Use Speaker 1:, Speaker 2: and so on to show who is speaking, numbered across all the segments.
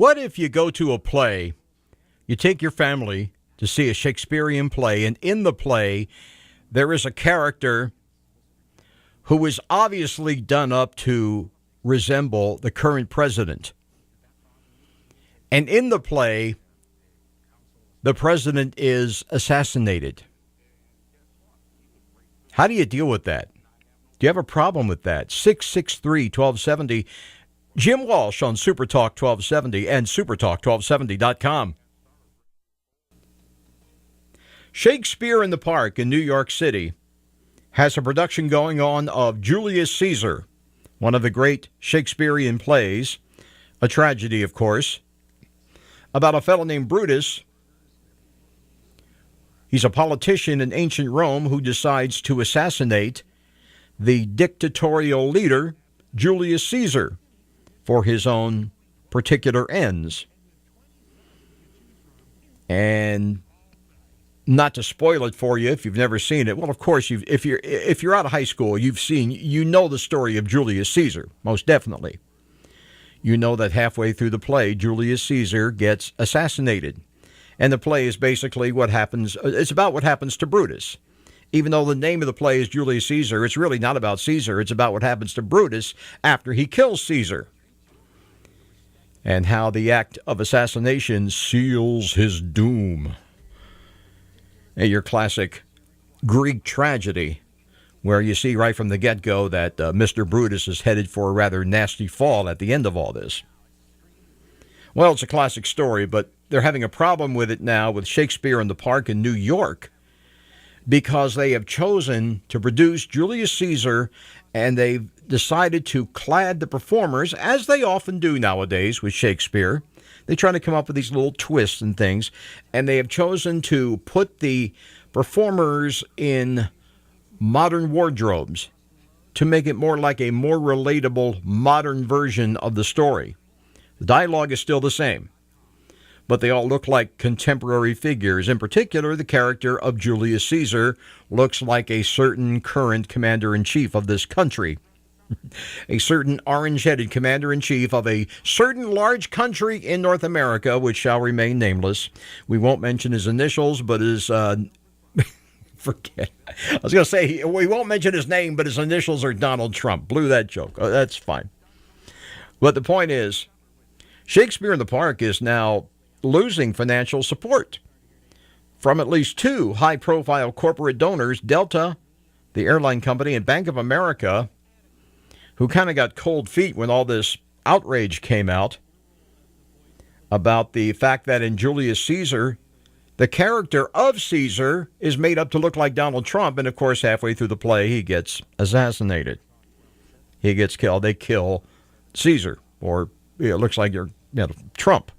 Speaker 1: What if you go to a play, you take your family to see a Shakespearean play, and in the play, there is a character who is obviously done up to resemble the current president. And in the play, the president is assassinated. How do you deal with that? Do you have a problem with that? 663-1270. Jim Walsh on Supertalk 1270 and supertalk1270.com. Shakespeare in the Park in New York City has a production going on of Julius Caesar, one of the great Shakespearean plays, a tragedy, of course, about a fellow named Brutus. He's a politician in ancient Rome who decides to assassinate the dictatorial leader, Julius Caesar, for his own particular ends. And not to spoil it for you if you've never seen it, well, of course, if you're out of high school, you know the story of Julius Caesar, most definitely. You know that halfway through the play, Julius Caesar gets assassinated. And the play is basically it's about what happens to Brutus. Even though the name of the play is Julius Caesar, it's really not about Caesar. It's about what happens to Brutus after he kills Caesar. And how the act of assassination seals his doom. Your classic Greek tragedy, where you see right from the get-go that Mr. Brutus is headed for a rather nasty fall at the end of all this. Well, it's a classic story, but they're having a problem with it now with Shakespeare in the Park in New York because they have chosen to produce Julius Caesar, and they've decided to clad the performers, as they often do nowadays with Shakespeare. They try to come up with these little twists and things, and they have chosen to put the performers in modern wardrobes to make it more like a more relatable modern version of the story. The dialogue is still the same, but they all look like contemporary figures. In particular, the character of Julius Caesar looks like a certain current commander-in-chief of this country. A certain orange-headed commander-in-chief of a certain large country in North America, which shall remain nameless. We won't mention his initials, but his... forget. I was going to say, we won't mention his name, but his initials are Donald Trump. Blew that joke. Oh, that's fine. But the point is, Shakespeare in the Park is now losing financial support from at least two high-profile corporate donors, Delta, the airline company, and Bank of America, who kind of got cold feet when all this outrage came out about the fact that in Julius Caesar, the character of Caesar is made up to look like Donald Trump, and of course, halfway through the play, he gets assassinated. He gets killed. They kill Caesar, or it looks like Trump.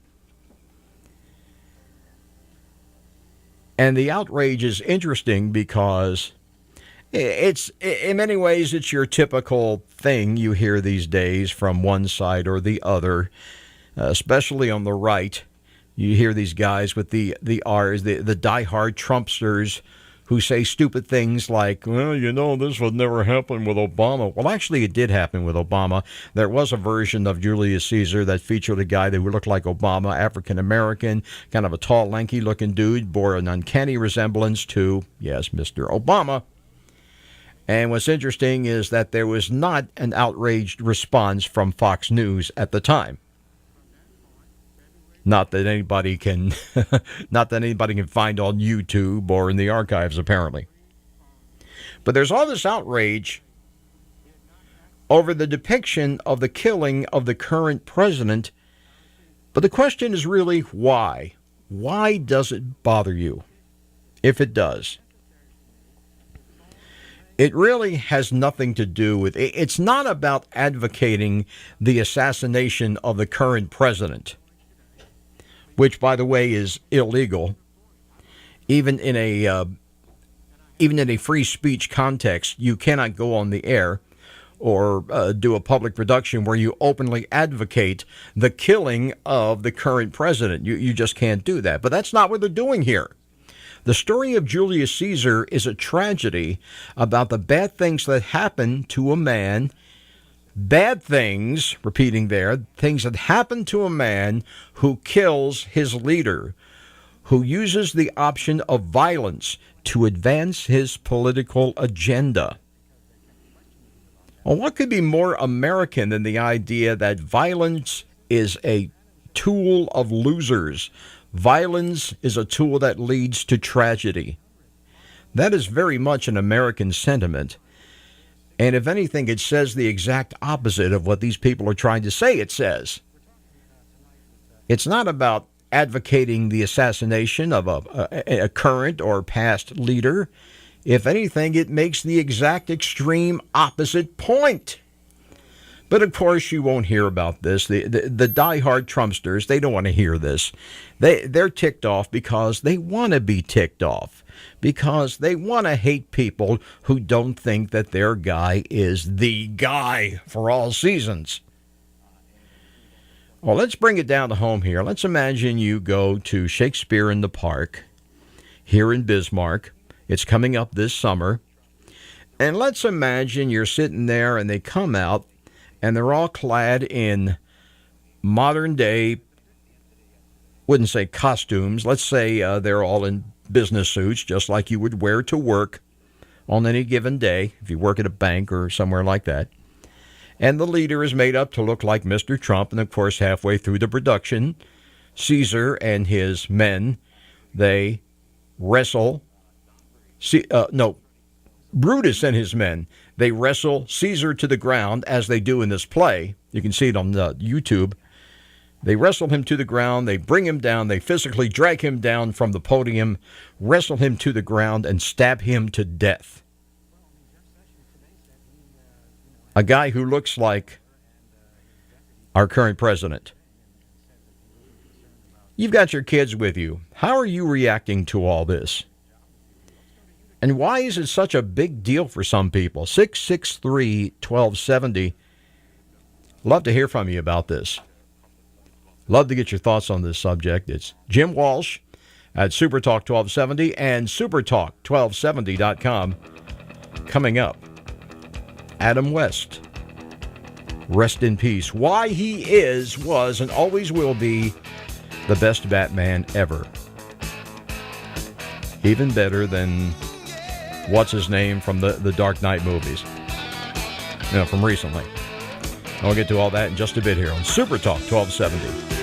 Speaker 1: And the outrage is interesting because it's, in many ways, it's your typical thing you hear these days from one side or the other, especially on the right. You hear these guys with the R's, the diehard Trumpsters who say stupid things like, well, this would never happen with Obama. Well, actually, it did happen with Obama. There was a version of Julius Caesar that featured a guy that would look like Obama, African-American, kind of a tall, lanky-looking dude, bore an uncanny resemblance to, yes, Mr. Obama. And what's interesting is that there was not an outraged response from Fox News at the time. Not that anybody can find on YouTube or in the archives, apparently. But there's all this outrage over the depiction of the killing of the current president. But the question is really why? Why does it bother you, if it does? It really has nothing to do with it. It's not about advocating the assassination of the current president, which, by the way, is illegal. Even in a free speech context, you cannot go on the air or do a public production where you openly advocate the killing of the current president. You just can't do that. But that's not what they're doing here. The story of Julius Caesar is a tragedy about the bad things that happened to a man Bad things, repeating there, things that happen to a man who kills his leader, who uses the option of violence to advance his political agenda. Well, what could be more American than the idea that violence is a tool of losers? Violence is a tool that leads to tragedy. That is very much an American sentiment. And if anything, it says the exact opposite of what these people are trying to say it says. It's not about advocating the assassination of a current or past leader. If anything, it makes the exact extreme opposite point. But of course, you won't hear about this. The diehard Trumpsters, they don't want to hear this. They're ticked off because they want to be ticked off, because they want to hate people who don't think that their guy is the guy for all seasons. Well, let's bring it down to home here. Let's imagine you go to Shakespeare in the Park here in Bismarck. It's coming up this summer. And let's imagine you're sitting there and they come out and they're all clad in modern day, wouldn't say costumes. Let's say they're all in business suits, just like you would wear to work on any given day if you work at a bank or somewhere like that. And the leader is made up to look like Mr. Trump. And, of course, halfway through the production, Caesar and his men, they wrestle. Brutus and his men, they wrestle Caesar to the ground, as they do in this play. You can see it on YouTube. They wrestle him to the ground. They bring him down. They physically drag him down from the podium, wrestle him to the ground, and stab him to death. A guy who looks like our current president. You've got your kids with you. How are you reacting to all this? And why is it such a big deal for some people? 663-1270. Love to hear from you about this. Love to get your thoughts on this subject. It's Jim Walsh at Supertalk 1270 and supertalk1270.com. Coming up, Adam West. Rest in peace. Why he is, was, and always will be the best Batman ever. Even better than what's his name from the Dark Knight movies. From recently. I'll get to all that in just a bit here on Super Talk 1270.